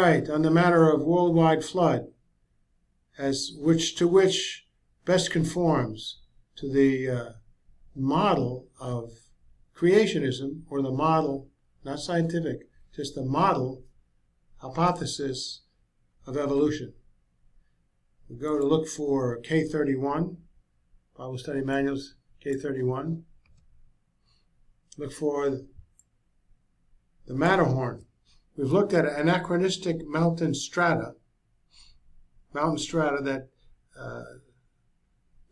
right, on the matter of worldwide flood, which best conforms to the model of creationism, or the model, not scientific, just the model hypothesis of evolution. We go to look for K31, Bible Study Manuals, K31. Look for the Matterhorn. We've looked at anachronistic mountain strata that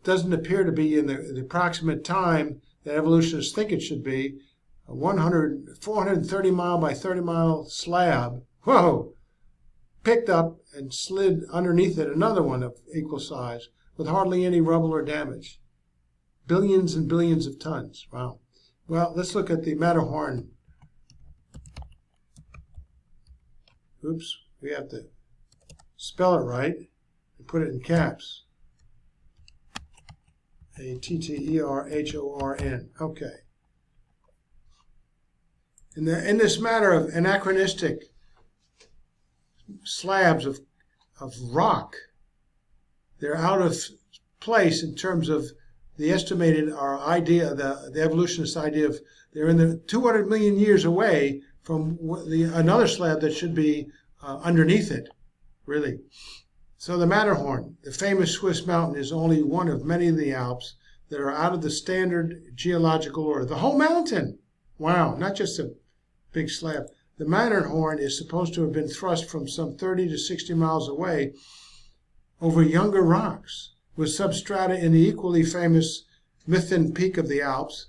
doesn't appear to be in the approximate time that evolutionists think it should be. A 430 mile by 30 mile slab, whoa, picked up and slid underneath it another one of equal size with hardly any rubble or damage. Billions and billions of tons. Wow. Well, let's look at the Matterhorn. Oops, we have to spell it right and put it in caps. Matterhorn. Okay. In this matter of anachronistic slabs of rock, they're out of place in terms of the estimated, our idea, the evolutionist idea of they're in the 200 million years away from another slab that should be underneath it, really. So the Matterhorn, the famous Swiss mountain, is only one of many in the Alps that are out of the standard geological order. The whole mountain! Wow, not just a big slab. The Matterhorn is supposed to have been thrust from some 30 to 60 miles away over younger rocks, with substrata in the equally famous Mythen Peak of the Alps,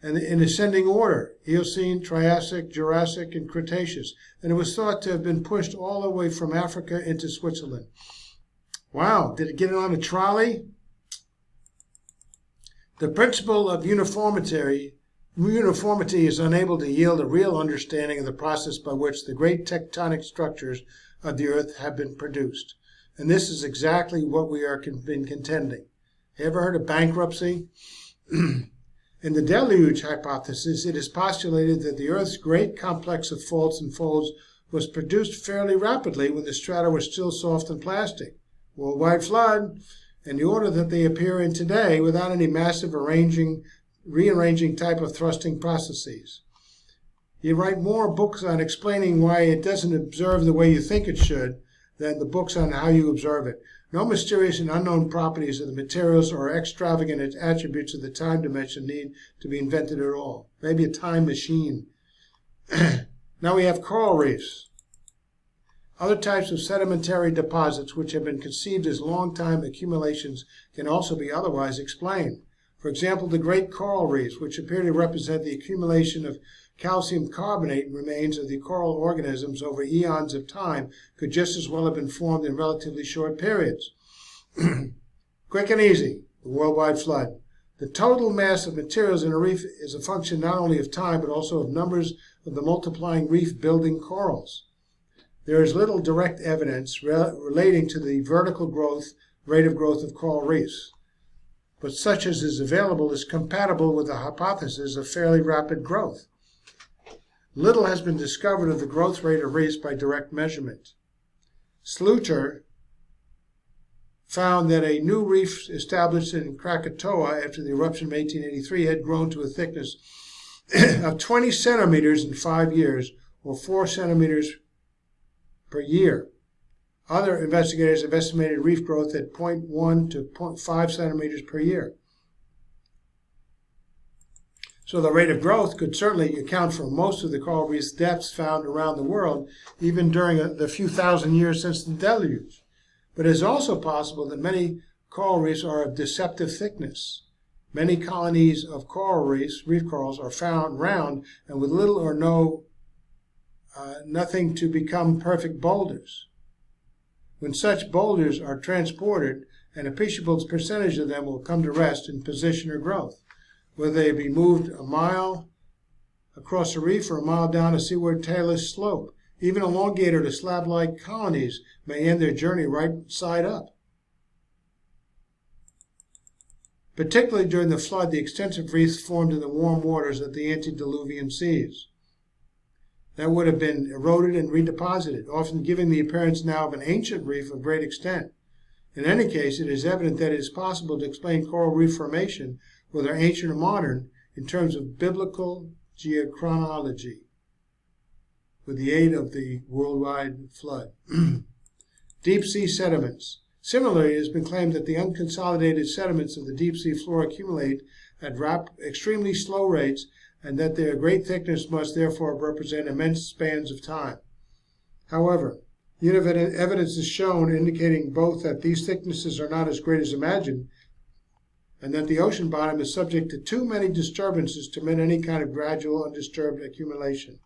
and in ascending order, Eocene, Triassic, Jurassic, and Cretaceous. And it was thought to have been pushed all the way from Africa into Switzerland. Wow, did it get on a trolley? The principle of uniformity is unable to yield a real understanding of the process by which the great tectonic structures of the Earth have been produced. And this is exactly what we are been contending. Ever heard of bankruptcy? In the Deluge hypothesis, it is postulated that the Earth's great complex of faults and folds was produced fairly rapidly when the strata were still soft and plastic. Worldwide flood, in the order that they appear in today, without any massive rearranging type of thrusting processes. You write more books on explaining why it doesn't observe the way you think it should than the books on how you observe it. No mysterious and unknown properties of the materials or extravagant attributes of the time dimension need to be invented at all. Maybe a time machine. Now we have coral reefs. Other types of sedimentary deposits which have been conceived as long-time accumulations can also be otherwise explained. For example, the great coral reefs, which appear to represent the accumulation of calcium carbonate remains of the coral organisms over eons of time, could just as well have been formed in relatively short periods. Quick and easy, the worldwide flood. The total mass of materials in a reef is a function not only of time, but also of numbers of the multiplying reef-building corals. There is little direct evidence relating to the vertical rate of growth of coral reefs, but such as is available is compatible with the hypothesis of fairly rapid growth. Little has been discovered of the growth rate of reefs by direct measurement. Sluter found that a new reef established in Krakatoa after the eruption of 1883 had grown to a thickness of 20 centimeters in 5 years, or 4 centimeters per year. Other investigators have estimated reef growth at 0.1 to 0.5 centimeters per year. So the rate of growth could certainly account for most of the coral reef's depths found around the world, even during the few thousand years since the deluge. But it is also possible that many coral reefs are of deceptive thickness. Many colonies of coral reefs, reef corals, are found round and with little or nothing to become perfect boulders. When such boulders are transported, an appreciable percentage of them will come to rest in position or growth, whether they be moved a mile across a reef or a mile down a seaward tailless slope. Even elongated or slab-like colonies may end their journey right side up. Particularly during the flood, the extensive reefs formed in the warm waters of the antediluvian seas. that would have been eroded and redeposited, often giving the appearance now of an ancient reef of great extent. In any case, it is evident that it is possible to explain coral reef formation, whether ancient or modern, in terms of biblical geochronology, with the aid of the worldwide flood. Deep sea sediments. Similarly, it has been claimed that the unconsolidated sediments of the deep sea floor accumulate at extremely slow rates, and that their great thickness must therefore represent immense spans of time. However, evidence is shown indicating both that these thicknesses are not as great as imagined, and that the ocean bottom is subject to too many disturbances to permit any kind of gradual, undisturbed accumulation.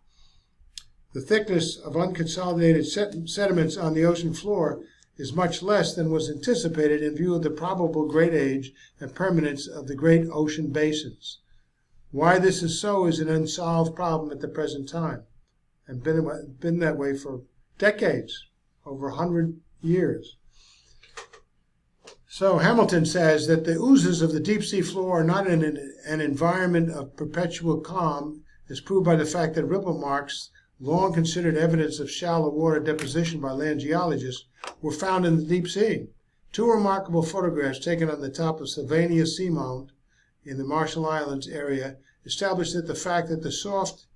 The thickness of unconsolidated sediments on the ocean floor is much less than was anticipated in view of the probable great age and permanence of the great ocean basins. Why this is so is an unsolved problem at the present time, and been that way for decades, over 100 years. So Hamilton says that the oozes of the deep sea floor are not in an environment of perpetual calm, as proved by the fact that ripple marks, long considered evidence of shallow water deposition by land geologists, were found in the deep sea. Two remarkable photographs taken on the top of Sylvania Seamount in the Marshall Islands area established that the fact that the soft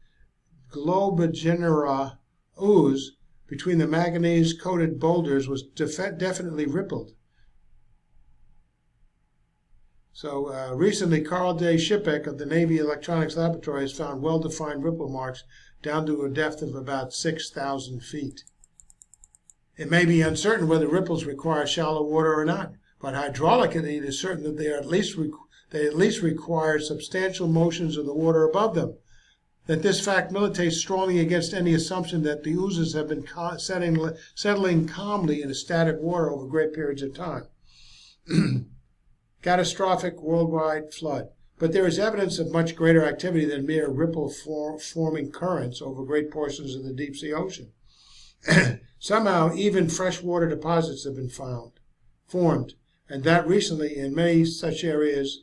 globigerina ooze between the manganese-coated boulders was definitely rippled. So recently, Carl Day Shipek of the Navy Electronics Laboratory has found well-defined ripple marks down to a depth of about 6,000 feet. It may be uncertain whether ripples require shallow water or not, but hydraulically it is certain that they at least require substantial motions of the water above them. That this fact militates strongly against any assumption that the oozes have been settling calmly in a static water over great periods of time. Catastrophic worldwide flood. But there is evidence of much greater activity than mere ripple-forming currents over great portions of the deep sea ocean. Somehow, even freshwater deposits have been formed, and that recently in many such areas.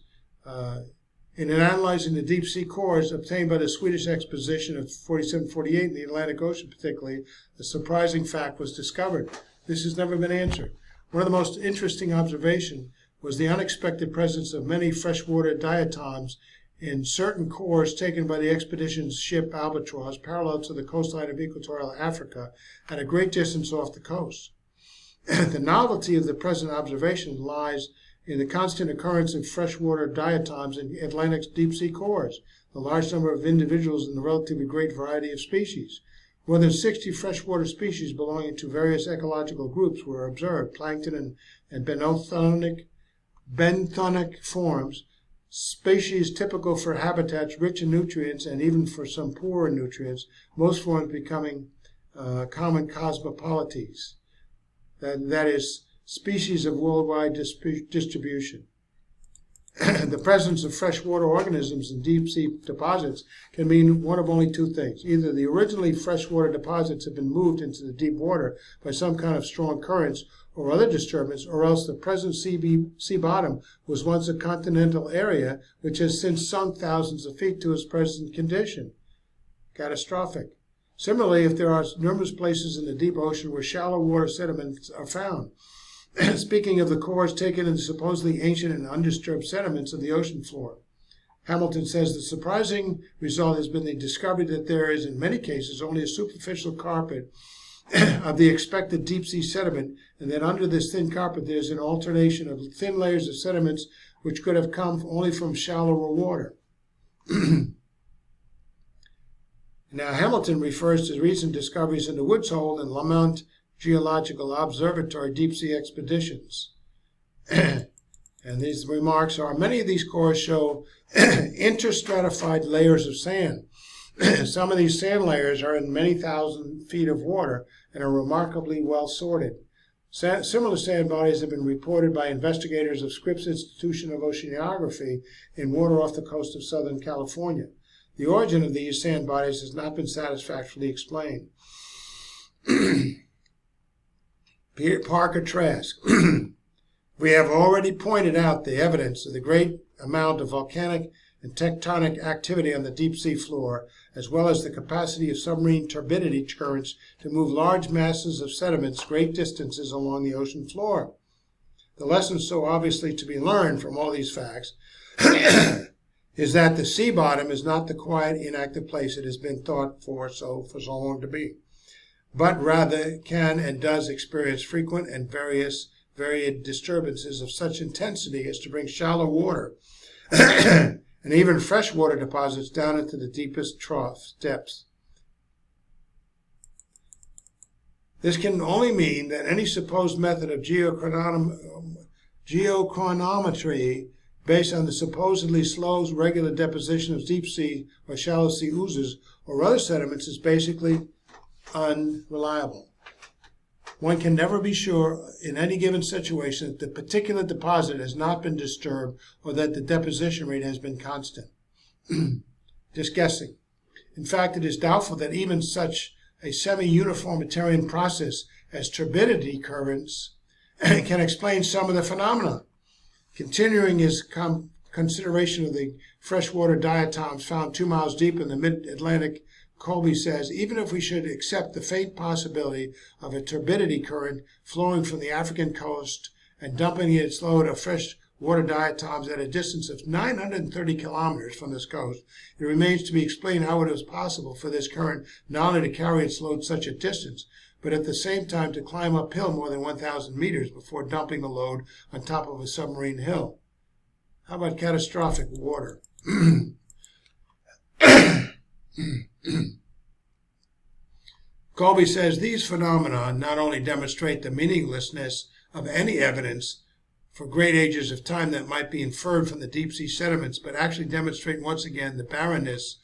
In analyzing the deep sea cores obtained by the Swedish expedition of 47-48 in the Atlantic Ocean particularly, a surprising fact was discovered. This has never been answered. One of the most interesting observations was the unexpected presence of many freshwater diatoms in certain cores taken by the expedition's ship Albatross, parallel to the coastline of equatorial Africa, at a great distance off the coast. The novelty of the present observation lies in the constant occurrence of freshwater diatoms in Atlantic's deep sea cores, the large number of individuals in the relatively great variety of species. More than 60 freshwater species belonging to various ecological groups were observed, plankton and benthonic forms, species typical for habitats rich in nutrients and even for some poor in nutrients, most forms becoming common cosmopolites. That is, species of worldwide distribution. The presence of freshwater organisms in deep sea deposits can mean one of only two things. Either the originally freshwater deposits have been moved into the deep water by some kind of strong currents or other disturbance, or else the present sea bottom was once a continental area which has since sunk thousands of feet to its present condition. Catastrophic. Similarly, if there are numerous places in the deep ocean where shallow water sediments are found, speaking of the cores taken in the supposedly ancient and undisturbed sediments of the ocean floor, Hamilton says the surprising result has been the discovery that there is in many cases only a superficial carpet of the expected deep sea sediment, and that under this thin carpet there is an alternation of thin layers of sediments which could have come only from shallower water. Now, Hamilton refers to recent discoveries in the Woods Hole and Lamont Geological Observatory deep sea expeditions. And these remarks are, many of these cores show interstratified layers of sand. Some of these sand layers are in many thousand feet of water and are remarkably well sorted. Similar sand bodies have been reported by investigators of Scripps Institution of Oceanography in water off the coast of Southern California. The origin of these sand bodies has not been satisfactorily explained. Parker Trask. We have already pointed out the evidence of the great amount of volcanic and tectonic activity on the deep sea floor, as well as the capacity of submarine turbidity currents to move large masses of sediments great distances along the ocean floor. The lesson so obviously to be learned from all these facts is that the sea bottom is not the quiet, inactive place it has been thought for so long to be, but rather can and does experience frequent and varied disturbances of such intensity as to bring shallow water and even freshwater deposits down into the deepest trough depths. This can only mean that any supposed method of geochronometry based on the supposedly slow, regular deposition of deep sea or shallow sea oozes or other sediments is basically unreliable. One can never be sure in any given situation that the particular deposit has not been disturbed or that the deposition rate has been constant. Just guessing. In fact, it is doubtful that even such a semi-uniformitarian process as turbidity currents can explain some of the phenomena. Continuing his consideration of the freshwater diatoms found 2 miles deep in the mid-Atlantic, Colby says, even if we should accept the faint possibility of a turbidity current flowing from the African coast and dumping its load of freshwater diatoms at a distance of 930 kilometers from this coast, it remains to be explained how it is possible for this current not only to carry its load such a distance, but at the same time to climb uphill more than 1,000 meters before dumping the load on top of a submarine hill. How about catastrophic water? Colby says these phenomena not only demonstrate the meaninglessness of any evidence for great ages of time that might be inferred from the deep sea sediments, but actually demonstrate once again the barrenness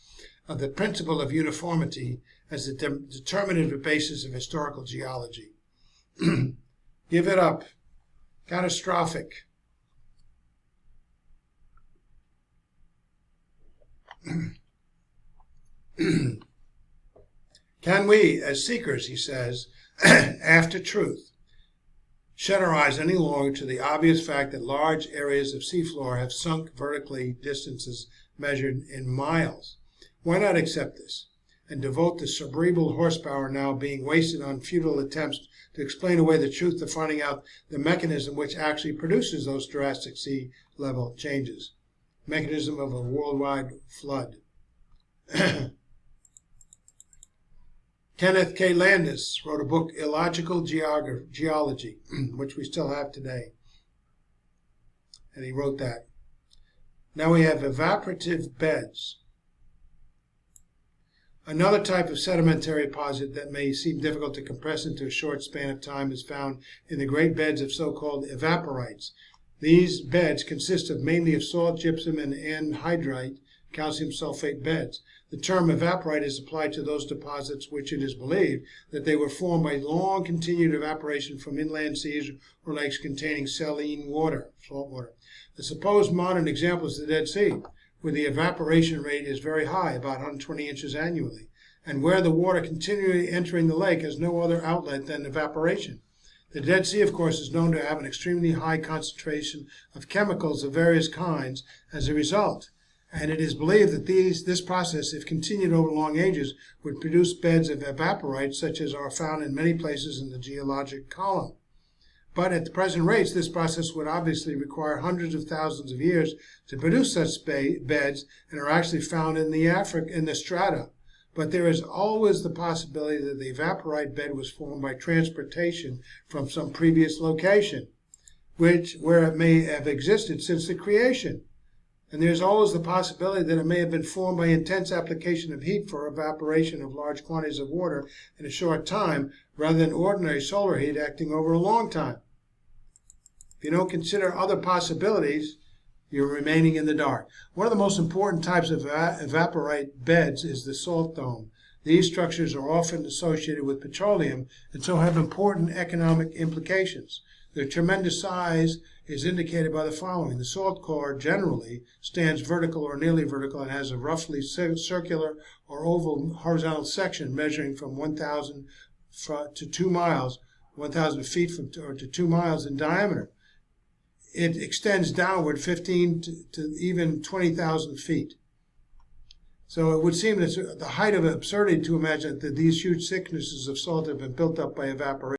of the principle of uniformity as the determinative basis of historical geology. Give it up. Catastrophic. Can we, as seekers, he says, after truth, shut our eyes any longer to the obvious fact that large areas of seafloor have sunk vertically distances measured in miles? Why not accept this and devote the cerebral horsepower now being wasted on futile attempts to explain away the truth of finding out the mechanism which actually produces those Jurassic sea level changes? Mechanism of a worldwide flood. Kenneth K. Landis wrote a book, Geological Geology, which we still have today. And he wrote that. Now we have evaporative beds. Another type of sedimentary deposit that may seem difficult to compress into a short span of time is found in the great beds of so-called evaporites. These beds consist mainly of salt, gypsum, and anhydrite, calcium sulfate beds. The term evaporite is applied to those deposits which it is believed that they were formed by long continued evaporation from inland seas or lakes containing saline water, salt water. The supposed modern example is the Dead Sea, where the evaporation rate is very high, about 120 inches annually, and where the water continually entering the lake has no other outlet than evaporation. The Dead Sea, of course, is known to have an extremely high concentration of chemicals of various kinds as a result, and it is believed that this process, if continued over long ages, would produce beds of evaporite such as are found in many places in the geologic column. But at the present rates, this process would obviously require hundreds of thousands of years to produce such beds, and are actually found in the strata. But there is always the possibility that the evaporite bed was formed by transportation from some previous location, where it may have existed since the creation. And there's always the possibility that it may have been formed by intense application of heat for evaporation of large quantities of water in a short time, rather than ordinary solar heat acting over a long time. If you don't consider other possibilities, you're remaining in the dark. One of the most important types of evaporite beds is the salt dome. These structures are often associated with petroleum and so have important economic implications. Their tremendous size is indicated by the following. The salt core generally stands vertical or nearly vertical and has a roughly circular or oval horizontal section measuring from 1,000 to 2 miles, 1,000 feet to 2 miles in diameter. It extends downward 15 to even 20,000 feet. So it would seem that it's the height of absurdity to imagine that these huge thicknesses of salt have been built up by evaporation.